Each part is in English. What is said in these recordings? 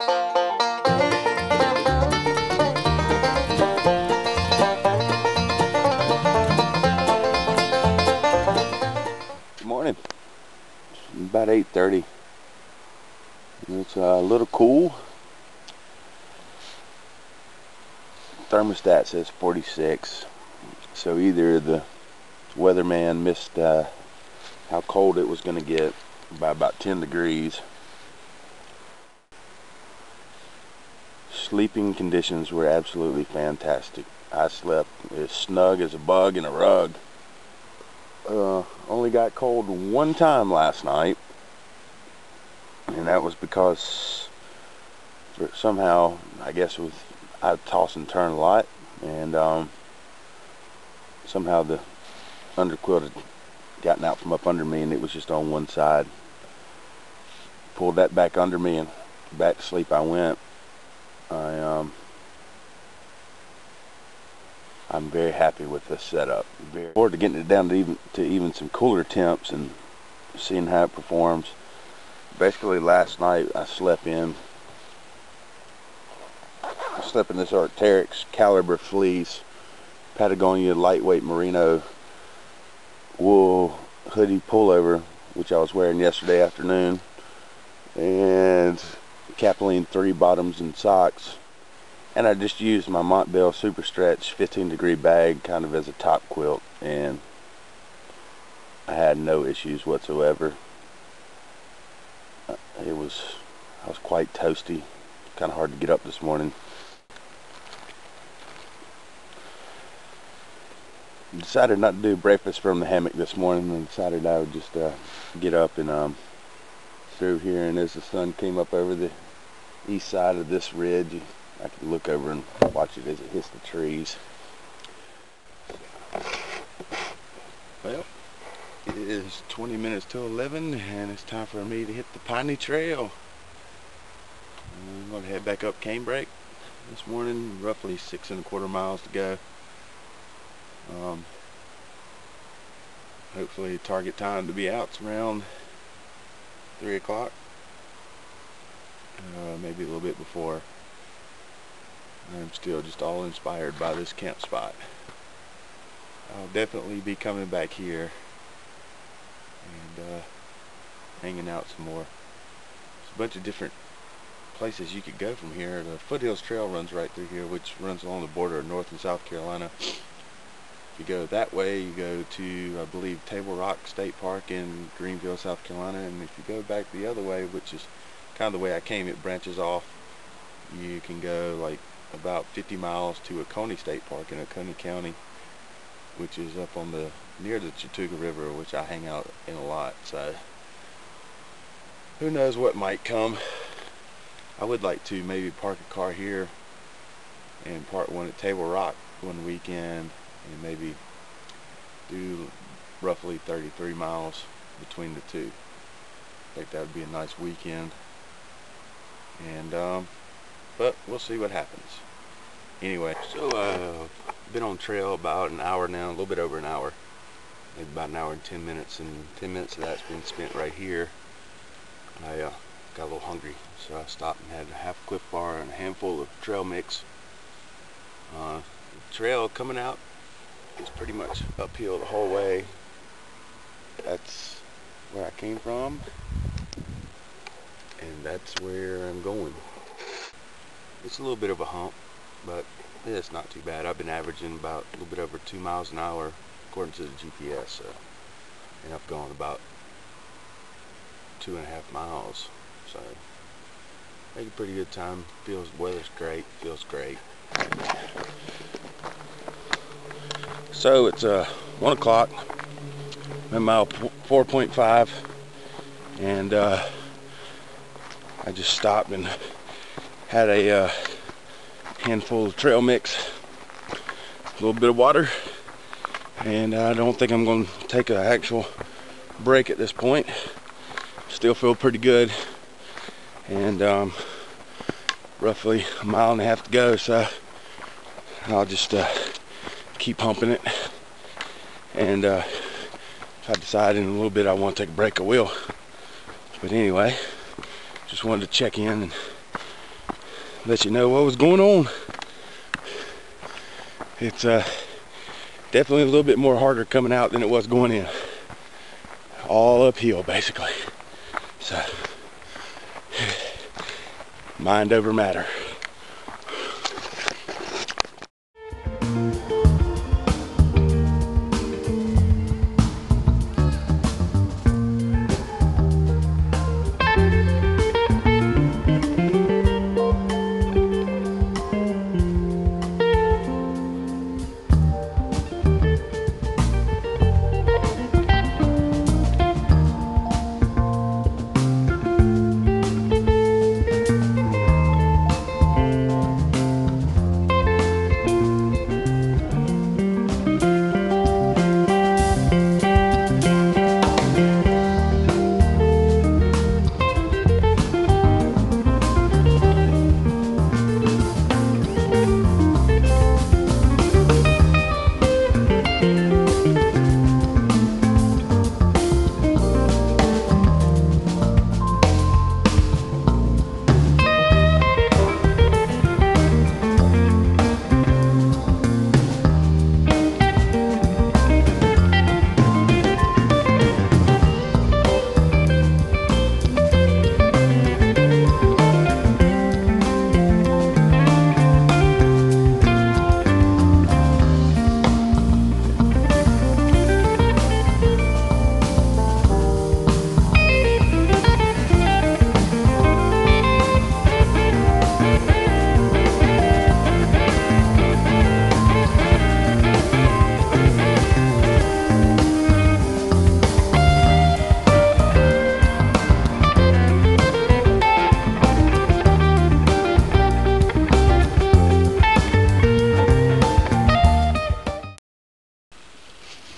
Good morning. It's about 8:30. It's a little cool. Thermostat says 46. So either the weatherman missed how cold it was going to get by about 10 degrees. Sleeping conditions were absolutely fantastic. I slept as snug as a bug in a rug. Only got cold one time last night, and that was because somehow, I guess I toss and turn a lot, and somehow the underquilt had gotten out from up under me, and it was just on one side. Pulled that back under me, and back to sleep I went. I'm very happy with this setup. Very forward to getting it down to even some cooler temps and seeing how it performs. Basically, last night I slept in this Arc'teryx caliber fleece, Patagonia lightweight merino wool hoodie pullover, which I was wearing yesterday afternoon, and Capilene 3 bottoms and socks. And I just used my Montbell Super Stretch 15-degree bag kind of as a top quilt, and I had no issues whatsoever. I was quite toasty, kind of hard to get up this morning. Decided not to do breakfast from the hammock this morning, and decided I would just get up and through here, and as the sun came up over the east side of this ridge, I could look over and watch it as it hits the trees. Well, it is 20 minutes till 11, and it's time for me to hit the Piney Trail. I'm going to head back up Cane Break this morning, roughly 6¼ miles to go. Hopefully target time to be out's around 3 o'clock, maybe a little bit before. I'm still just all inspired by this camp spot. I'll definitely be coming back here and hanging out some more. There's a bunch of different places you could go from here. The Foothills Trail runs right through here, which runs along the border of North and South Carolina. If you go that way, you go to, I believe, Table Rock State Park in Greenville, South Carolina. And if you go back the other way, which is kind of the way I came, it branches off. You can go like about 50 miles to Oconee State Park in Oconee County, which is up on near the Chattooga River, which I hang out in a lot. So who knows what might come. I would like to maybe park a car here and park one at Table Rock one weekend, and maybe do roughly 33 miles between the two. I think that would be a nice weekend. And but we'll see what happens. Anyway, so been on trail about an hour now, a little bit over an hour, maybe about an hour and 10 minutes, and 10 minutes of that's been spent right here. I got a little hungry, so I stopped and had a half a Cliff Bar and a handful of trail mix. The trail coming out is pretty much uphill the whole way. That's where I came from, and that's where I'm going. It's a little bit of a hump, but it's not too bad. I've been averaging about a little bit over 2 miles an hour according to the GPS, so, and I've gone about 2.5 miles, so make a pretty good time. Weather's great, feels great. So it's 1 o'clock, I'm at mile 4.5, and I just stopped and had a handful of trail mix, a little bit of water, and I don't think I'm going to take an actual break at this point. Still feel pretty good, and roughly 1.5 miles to go, so I'll just keep pumping it, and if I decide in a little bit I want to take a break, I will. But anyway, just wanted to check in and let you know what was going on. It's definitely a little bit more harder coming out than it was going in. All uphill basically. So mind over matter.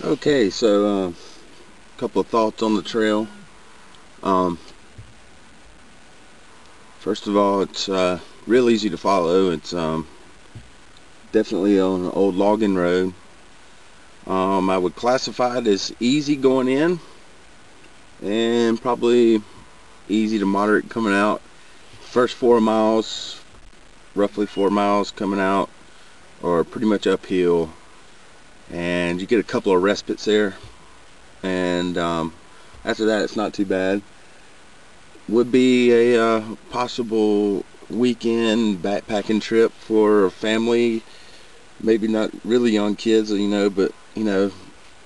Okay, so a couple of thoughts on the trail. First of all, it's real easy to follow. It's definitely on an old logging road. I would classify it as easy going in and probably easy to moderate coming out. First 4 miles, roughly 4 miles coming out, are pretty much uphill, and you get a couple of respites there, and after that it's not too bad. Would be a possible weekend backpacking trip for a family, maybe not really young kids, you know, but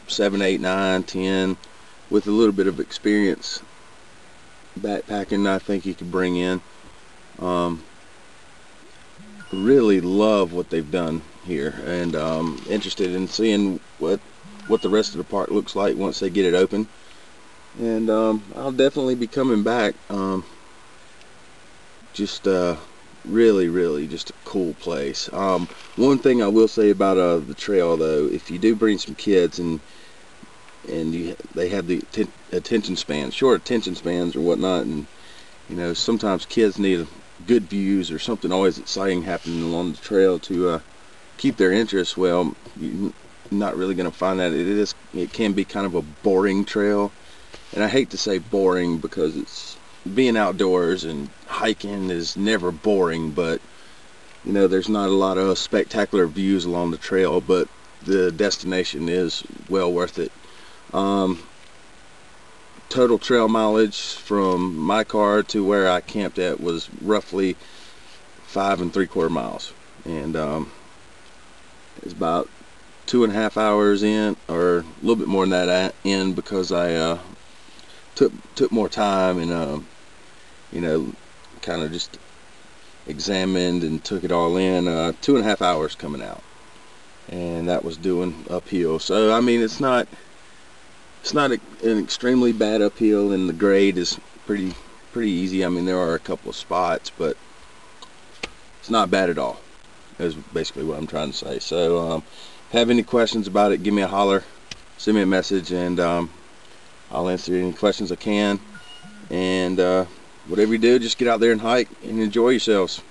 7, 8, 9, 10 with a little bit of experience backpacking. I think you could bring in. Really love what they've done here, and interested in seeing what the rest of the park looks like once they get it open. And I'll definitely be coming back. Just really just a cool place. One thing I will say about the trail though, if you do bring some kids and they have the attention spans, short attention spans or whatnot, and sometimes kids need good views or something always exciting happening along the trail to keep their interest. Well, you're not really going to find that. It can be kind of a boring trail, and I hate to say boring because it's being outdoors and hiking is never boring, but there's not a lot of spectacular views along the trail, but the destination is well worth it. Total trail mileage from my car to where I camped at was roughly 5 3/4 miles, and it's about 2.5 hours in, or a little bit more than that in, because I took more time and kind of just examined and took it all in. 2.5 hours coming out, and that was doing uphill. So I mean, it's not an extremely bad uphill, and the grade is pretty easy. I mean, there are a couple of spots, but it's not bad at all. Is basically what I'm trying to say. So have any questions about it, give me a holler, send me a message, and I'll answer any questions I can. And whatever you do, just get out there and hike and enjoy yourselves.